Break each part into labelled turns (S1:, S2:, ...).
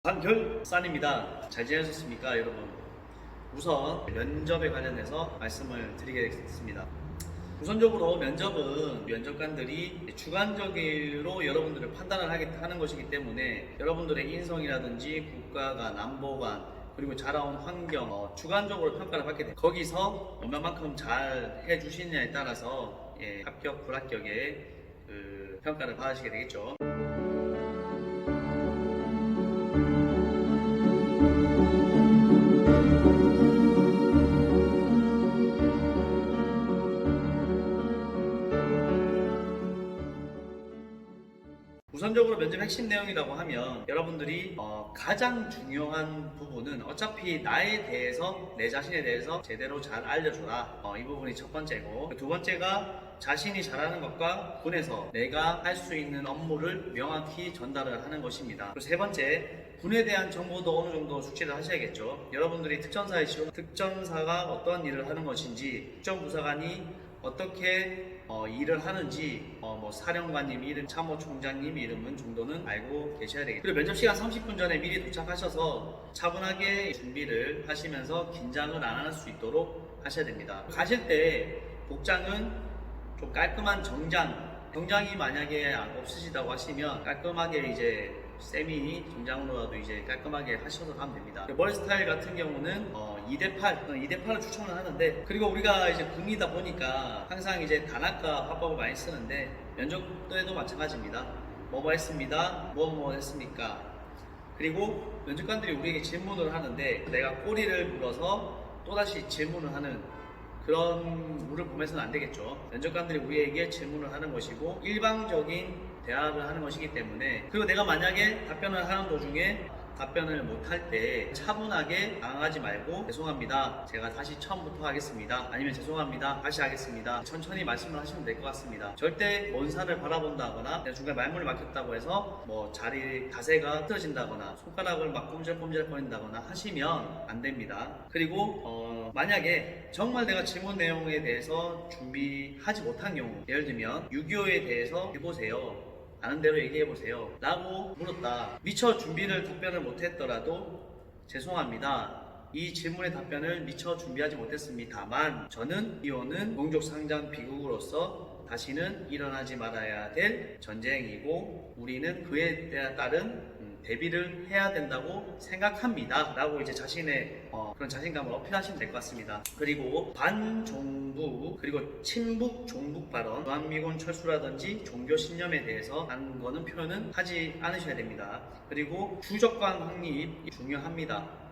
S1: 한결산입니다. 잘 지내셨습니까, 여러분? 우선 면접에 관련해서 말씀을 드리겠습니다. 우선적으로 면접은 면접관들이 주관적으로 여러분들을 판단을 하는 것이기 때문에 여러분들의 인성이라든지 국가관, 안보관, 그리고 자라온 환경, 주관적으로 평가를 받게 됩니다. 거기서 얼마만큼 잘 해주시느냐에 따라서 합격, 불합격의 평가를 받으시게 되겠죠. 우선적으로 면접 핵심 내용이라고 하면 여러분들이 가장 중요한 부분은 어차피 나에 대해서, 내 자신에 대해서 제대로 잘 알려줘라. 이 부분이 첫 번째고, 두 번째가 자신이 잘하는 것과 군에서 내가 할 수 있는 업무를 명확히 전달을 하는 것입니다. 그리고 세 번째, 군에 대한 정보도 어느 정도 숙지를 하셔야겠죠. 여러분들이 특전사에 지원, 특전사가 어떤 일을 하는 것인지, 특전부사관이 어떻게 일을 하는지, 사령관님 이름, 참모총장님 이름은 정도는 알고 계셔야 되겠죠. 그리고 면접 시간 30분 전에 미리 도착하셔서 차분하게 준비를 하시면서 긴장을 안 할 수 있도록 하셔야 됩니다. 가실 때 복장은 좀 깔끔한 정장이 만약에 없으시다고 하시면 깔끔하게 이제 세미 정장으로라도 이제 깔끔하게 하셔서 가면 됩니다. 머리 스타일 같은 경우는 2대8, 2대8을 추천을 하는데, 그리고 우리가 이제 군이다 보니까 항상 이제 단아까 화법을 많이 쓰는데 면접 때도 마찬가지입니다. 뭐뭐 했습니다. 뭐 했습니까? 그리고 면접관들이 우리에게 질문을 하는데 내가 꼬리를 물어서 또다시 질문을 하는 그런 룰을 보면서는 안 되겠죠. 면접관들이 우리에게 질문을 하는 것이고 일방적인 대화를 하는 것이기 때문에, 그리고 내가 만약에 답변을 하는 도중에 답변을 못할 때 차분하게 당황하지 말고 죄송합니다, 제가 다시 처음부터 하겠습니다, 아니면 죄송합니다, 다시 하겠습니다, 천천히 말씀을 하시면 될 것 같습니다. 절대 먼 산을 바라본다거나 중간에 말문이 막혔다고 해서 자리 자세가 흐트러진다거나 손가락을 막 꼼지락꼼지락 거린다거나 하시면 안 됩니다. 그리고 만약에 정말 내가 질문 내용에 대해서 준비하지 못한 경우, 예를 들면 6.25에 대해서 해보세요, 아는 대로 얘기해보세요 라고 물었다. 미처 답변을 못했더라도 죄송합니다, 이 질문의 답변을 미처 준비하지 못했습니다만 저는 이오는 동족상장 비극으로서 다시는 일어나지 말아야 될 전쟁이고 우리는 그에 따른 대비를 해야 된다고 생각합니다 라고 이제 자신의 그런 자신감을 어필하시면 될 것 같습니다. 그리고 반종북 그리고 친북 종북 발언, 주한미군 철수라든지 종교 신념에 대해서 하는 거는 표현은 하지 않으셔야 됩니다. 그리고 주적관 확립이 중요합니다.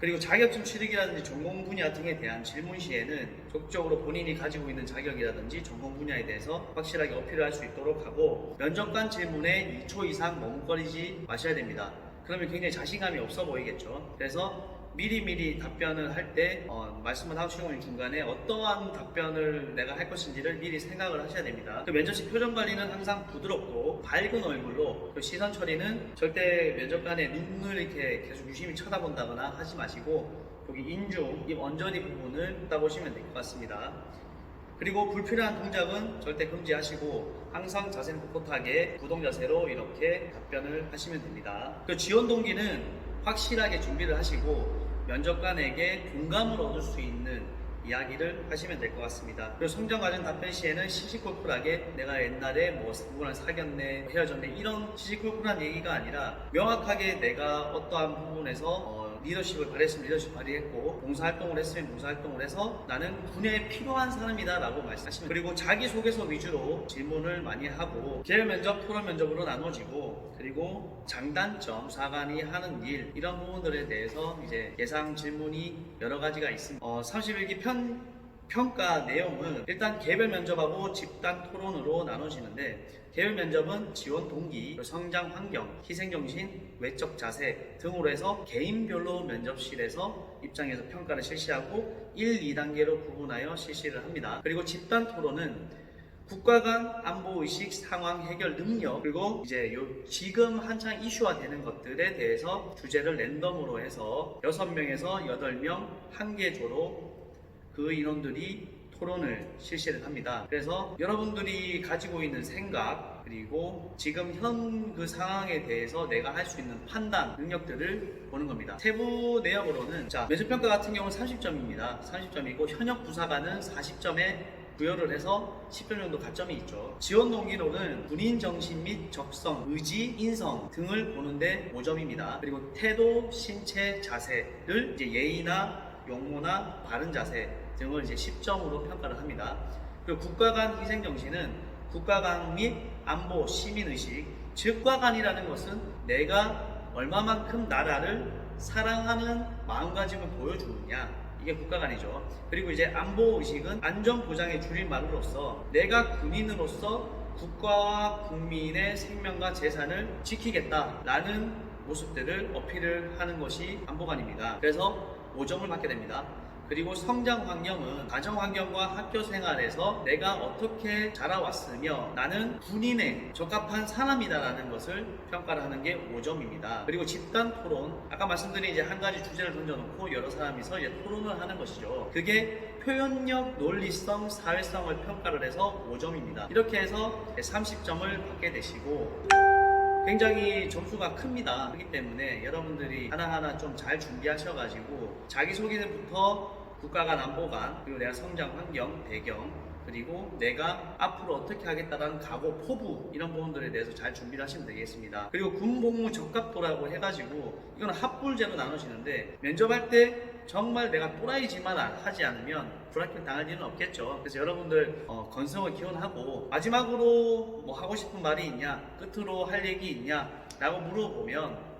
S1: 그리고 자격증 취득이라든지 전공 분야 등에 대한 질문 시에는 적극적으로 본인이 가지고 있는 자격이라든지 전공 분야에 대해서 확실하게 어필을 할 수 있도록 하고, 면접관 질문에 2초 이상 머뭇거리지 마셔야 됩니다. 그러면 굉장히 자신감이 없어 보이겠죠. 그래서 미리 답변을 할 때 말씀을 하시는 중간에 어떠한 답변을 내가 할 것인지를 미리 생각을 하셔야 됩니다. 그 면접시 표정 관리는 항상 부드럽고 밝은 얼굴로, 그 시선 처리는 절대 면접관의 눈을 이렇게 계속 유심히 쳐다본다거나 하지 마시고 여기 인중, 입 언저리 부분을 쳐다보시면 될 것 같습니다. 그리고 불필요한 동작은 절대 금지하시고 항상 자세는 꼿꼿하게 구동 자세로 이렇게 답변을 하시면 됩니다. 그 지원 동기는 확실하게 준비를 하시고 면접관에게 공감을 얻을 수 있는 이야기를 하시면 될 것 같습니다. 그리고 성장과정 답변 시에는 시시콜콜하게 내가 옛날에 누구랑 사귀었네, 헤어졌네 이런 시시콜콜한 얘기가 아니라 명확하게 내가 어떠한 부분에서 리더십을 발휘했으면 리더십 발휘했고 봉사활동을 했으면 봉사활동을 해서 나는 군에 필요한 사람이다 라고 말씀하시면, 그리고 자기소개서 위주로 질문을 많이 하고 개별 면접, 토론 면접으로 나눠지고, 그리고 장단점, 사관이 하는 일 이런 부분들에 대해서 이제 예상 질문이 여러 가지가 있습니다. 31기 평가 내용은 일단 개별 면접하고 집단 토론으로 나눠지는데, 개별 면접은 지원 동기, 성장 환경, 희생정신, 외적 자세 등으로 해서 개인별로 면접실에서 입장에서 평가를 실시하고 1, 2단계로 구분하여 실시를 합니다. 그리고 집단 토론은 국가 간 안보의식, 상황 해결 능력, 그리고 이제 지금 한창 이슈화 되는 것들에 대해서 주제를 랜덤으로 해서 6명에서 8명 한 개 조로 그 인원들이 토론을 실시를 합니다. 그래서 여러분들이 가지고 있는 생각 그리고 지금 현 그 상황에 대해서 내가 할 수 있는 판단 능력들을 보는 겁니다. 세부 내역으로는 자 면접평가 같은 경우는 30점입니다. 30점이고 현역 부사관은 40점에 부여를 해서 10점 정도 가점이 있죠. 지원 동기로는 군인 정신 및 적성, 의지, 인성 등을 보는데 5점입니다. 그리고 태도, 신체, 자세를 이제 예의나 용모나 바른 자세 등을 이제 10점으로 평가를 합니다. 그리고 국가간 희생 정신은 국가간 및 안보, 시민의식, 즉과간이라는 것은 내가 얼마만큼 나라를 사랑하는 마음가짐을 보여주느냐 이게 국가간이죠. 그리고 이제 안보의식은 안전보장의 줄임말로서 내가 군인으로서 국가와 국민의 생명과 재산을 지키겠다라는 모습들을 어필을 하는 것이 안보관입니다. 그래서 5점을 받게 됩니다. 그리고 성장 환경은 가정 환경과 학교 생활에서 내가 어떻게 자라왔으며 나는 군인에 적합한 사람이다라는 것을 평가를 하는 게 5점입니다. 그리고 집단 토론, 아까 말씀드린 이제 한 가지 주제를 던져놓고 여러 사람이서 이제 토론을 하는 것이죠. 그게 표현력, 논리성, 사회성을 평가를 해서 5점입니다. 이렇게 해서 30점을 받게 되시고 굉장히 점수가 큽니다. 그렇기 때문에 여러분들이 하나하나 좀 잘 준비하셔가지고 자기소개부터 국가간, 안보관, 그리고 내가 성장 환경, 배경, 그리고 내가 앞으로 어떻게 하겠다라는 각오, 포부 이런 부분들에 대해서 잘 준비를 하시면 되겠습니다. 그리고 군복무 적합도라고 해가지고 이건 합불제로 나눠지는데 면접할 때 정말 내가 또라이지만 하지 않으면 불합격 당할 일은 없겠죠. 그래서 여러분들 건성을 기원하고 마지막으로 뭐 하고 싶은 말이 있냐, 끝으로 할 얘기 있냐 라고 물어보면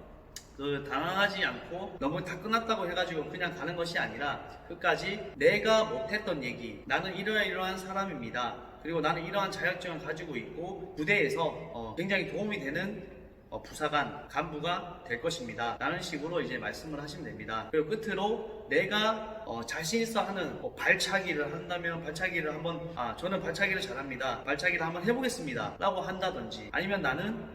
S1: 당황하지 않고 너무 다 끝났다고 해가지고 그냥 가는 것이 아니라 끝까지 내가 못했던 얘기, 나는 이러한 사람입니다. 그리고 나는 이러한 자격증을 가지고 있고 부대에서 굉장히 도움이 되는 부사관, 간부가 될 것입니다. 라는 식으로 이제 말씀을 하시면 됩니다. 그리고 끝으로 내가 자신 있어 하는 발차기를 한다면 발차기를 한번 저는 발차기를 잘합니다. 발차기를 한번 해보겠습니다. 라고 한다든지 아니면 나는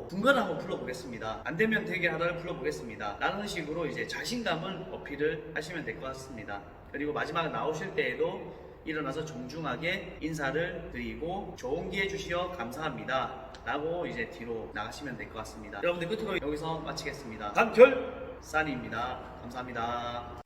S1: 군가를 한번 불러보겠습니다. 안 되면 대결 하나를 불러보겠습니다. 라는 식으로 이제 자신감을 어필을 하시면 될 것 같습니다. 그리고 마지막에 나오실 때에도 일어나서 정중하게 인사를 드리고 좋은 기회 주시어 감사합니다. 라고 이제 뒤로 나가시면 될 것 같습니다. 여러분들 끝으로 여기서 마치겠습니다. 단결산입니다. 감사합니다.